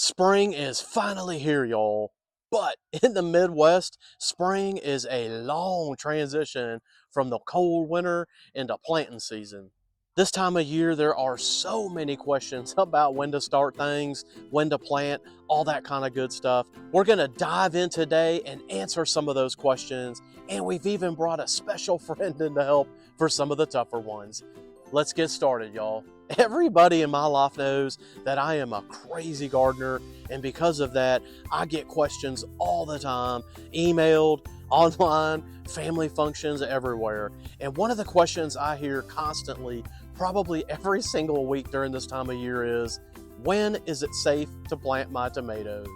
Spring is finally here, y'all. But in the Midwest, spring is a long transition from the cold winter into planting season. This time of year, there are so many questions about when to start things, when to plant, all that kind of good stuff. We're going to dive in today and answer some of those questions, and we've even brought a special friend in to help for some of the tougher ones. Let's get started, y'all. Everybody in my life knows that I am a crazy gardener, and because of that, I get questions all the time, emailed, online, family functions, everywhere. And one of the questions I hear constantly, probably every single week during this time of year, is when is it safe to plant my tomatoes?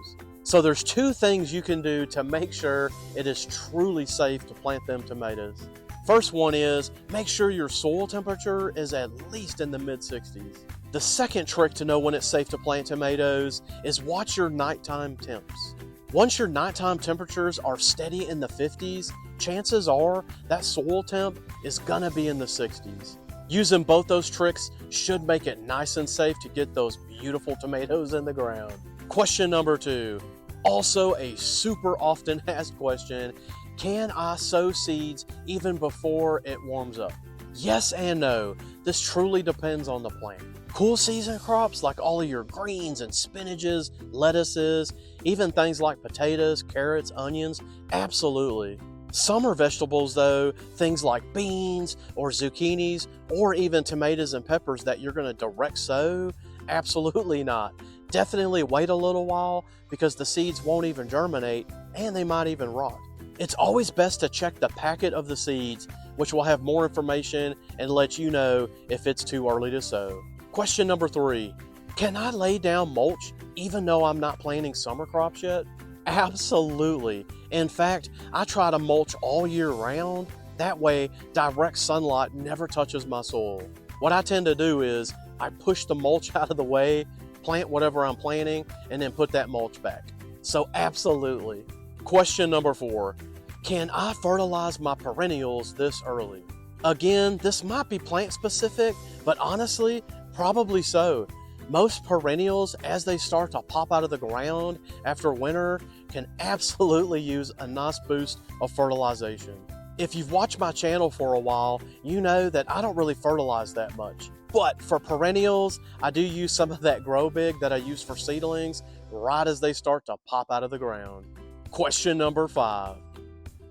So there's two things you can do to make sure it is truly safe to plant them tomatoes. First one is make sure your soil temperature is at least in the mid-60s. The second trick to know when it's safe to plant tomatoes is watch your nighttime temps. Once your nighttime temperatures are steady in the 50s, chances are that soil temp is gonna be in the 60s. Using both those tricks should make it nice and safe to get those beautiful tomatoes in the ground. Question number 2, also a super often asked question: can I sow seeds even before it warms up? Yes and no. This truly depends on the plant. Cool season crops like all of your greens and spinaches, lettuces, even things like potatoes, carrots, onions, absolutely. Summer vegetables though, things like beans or zucchinis or even tomatoes and peppers that you're going to direct sow, absolutely not. Definitely wait a little while because the seeds won't even germinate and they might even rot. It's always best to check the packet of the seeds, which will have more information and let you know if it's too early to sow. Question number 3, can I lay down mulch even though I'm not planting summer crops yet? Absolutely. In fact, I try to mulch all year round. That way, direct sunlight never touches my soil. What I tend to do is I push the mulch out of the way, plant whatever I'm planting, and then put that mulch back. So absolutely. Question number 4, can I fertilize my perennials this early? Again, this might be plant specific, but honestly, probably so. Most perennials, as they start to pop out of the ground after winter, can absolutely use a nice boost of fertilization. If you've watched my channel for a while, you know that I don't really fertilize that much. But for perennials, I do use some of that Grow Big that I use for seedlings right as they start to pop out of the ground. Question number 5,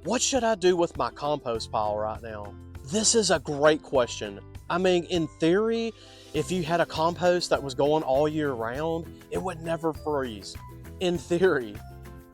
what should I do with my compost pile right now? This is a great question. I mean, in theory, if you had a compost that was going all year round, it would never freeze. In theory.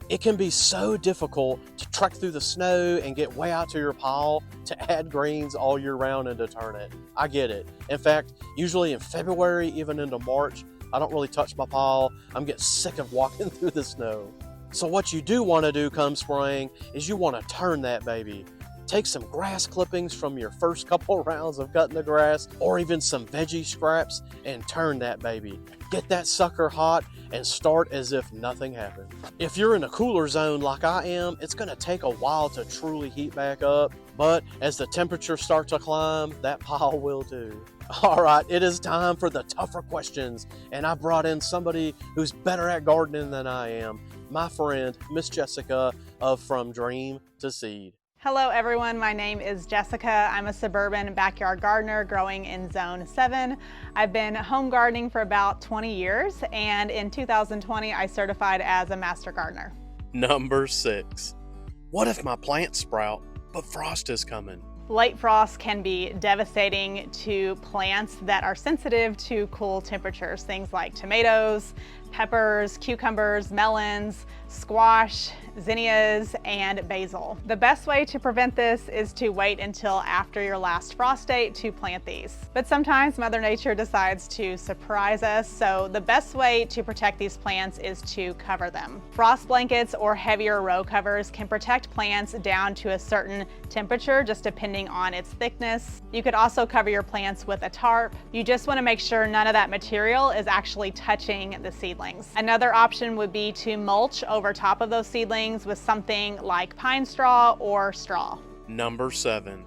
It can be so difficult to trek through the snow and get way out to your pile to add greens all year round and to turn it. I get it. In fact, usually in February, even into March, I don't really touch my pile. I'm getting sick of walking through the snow. So what you do want to do come spring is you want to turn that baby. Take some grass clippings from your first couple rounds of cutting the grass or even some veggie scraps and turn that baby. Get that sucker hot and start as if nothing happened. If you're in a cooler zone like I am, it's going to take a while to truly heat back up, but as the temperatures start to climb, that pile will too. All right, it is time for the tougher questions, and I brought in somebody who's better at gardening than I am, my friend, Miss Jessica of From Dream to Seed. Hello everyone, my name is Jessica. I'm a suburban backyard gardener growing in Zone 7. I've been home gardening for about 20 years, and in 2020 I certified as a master gardener. Number 6, what if my plants sprout, but frost is coming? Late frost can be devastating to plants that are sensitive to cool temperatures, things like tomatoes, peppers, cucumbers, melons, squash, zinnias, and basil. The best way to prevent this is to wait until after your last frost date to plant these. But sometimes Mother Nature decides to surprise us, so the best way to protect these plants is to cover them. Frost blankets or heavier row covers can protect plants down to a certain temperature, just depending on its thickness. You could also cover your plants with a tarp. You just want to make sure none of that material is actually touching the seedlings. Another option would be to mulch over top of those seedlings with something like pine straw or straw. Number 7,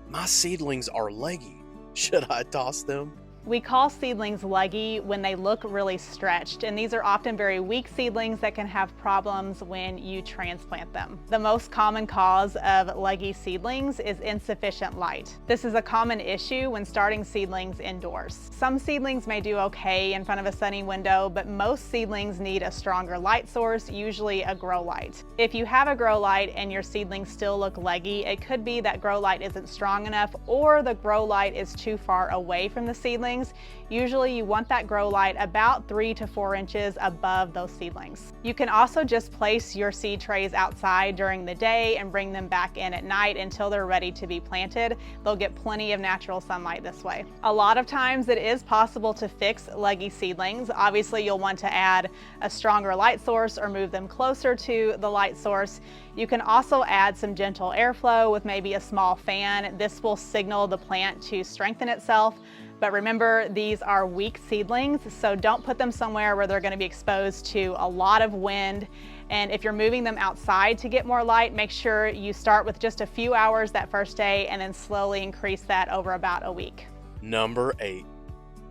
my seedlings are leggy. Should I toss them? We call seedlings leggy when they look really stretched, and these are often very weak seedlings that can have problems when you transplant them. The most common cause of leggy seedlings is insufficient light. This is a common issue when starting seedlings indoors. Some seedlings may do okay in front of a sunny window, but most seedlings need a stronger light source, usually a grow light. If you have a grow light and your seedlings still look leggy, it could be that grow light isn't strong enough or the grow light is too far away from the seedlings. Usually you want that grow light about 3 to 4 inches above those seedlings. You can also just place your seed trays outside during the day and bring them back in at night until they're ready to be planted. They'll get plenty of natural sunlight this way. A lot of times it is possible to fix leggy seedlings. Obviously you'll want to add a stronger light source or move them closer to the light source. You can also add some gentle airflow with maybe a small fan. This will signal the plant to strengthen itself. But remember, these are weak seedlings, so don't put them somewhere where they're going to be exposed to a lot of wind. And if you're moving them outside to get more light, make sure you start with just a few hours that first day and then slowly increase that over about a week. Number 8.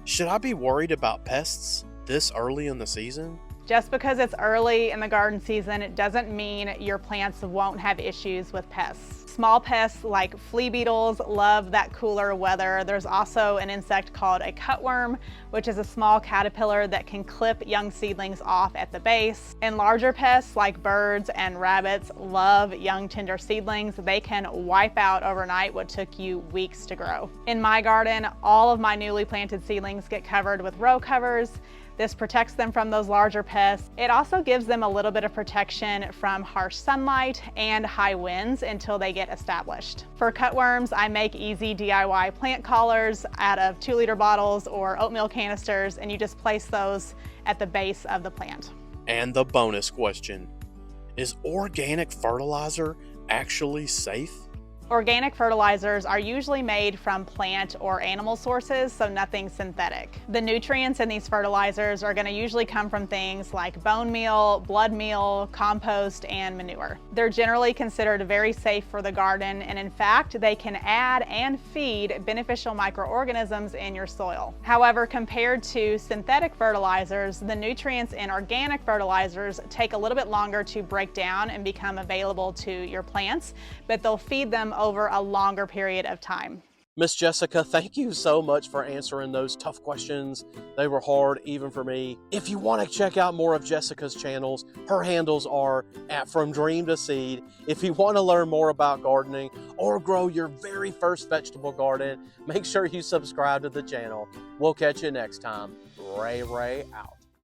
Should I be worried about pests this early in the season? Just because it's early in the garden season, it doesn't mean your plants won't have issues with pests. Small pests like flea beetles love that cooler weather. There's also an insect called a cutworm, which is a small caterpillar that can clip young seedlings off at the base. And larger pests like birds and rabbits love young tender seedlings. They can wipe out overnight what took you weeks to grow. In my garden, all of my newly planted seedlings get covered with row covers. This protects them from those larger pests. It also gives them a little bit of protection from harsh sunlight and high winds until they get established. For cutworms, I make easy DIY plant collars out of 2-liter bottles or oatmeal canisters, and you just place those at the base of the plant. And the bonus question, is organic fertilizer actually safe? Organic fertilizers are usually made from plant or animal sources, so nothing synthetic. The nutrients in these fertilizers are going to usually come from things like bone meal, blood meal, compost, and manure. They're generally considered very safe for the garden, and in fact, they can add and feed beneficial microorganisms in your soil. However, compared to synthetic fertilizers, the nutrients in organic fertilizers take a little bit longer to break down and become available to your plants, but they'll feed them over a longer period of time. Miss Jessica, thank you so much for answering those tough questions. They were hard even for me. If you want to check out more of Jessica's channels, her handles are at From Dream to Seed. If you want to learn more about gardening or grow your very first vegetable garden, make sure you subscribe to the channel. We'll catch you next time. RayRay out.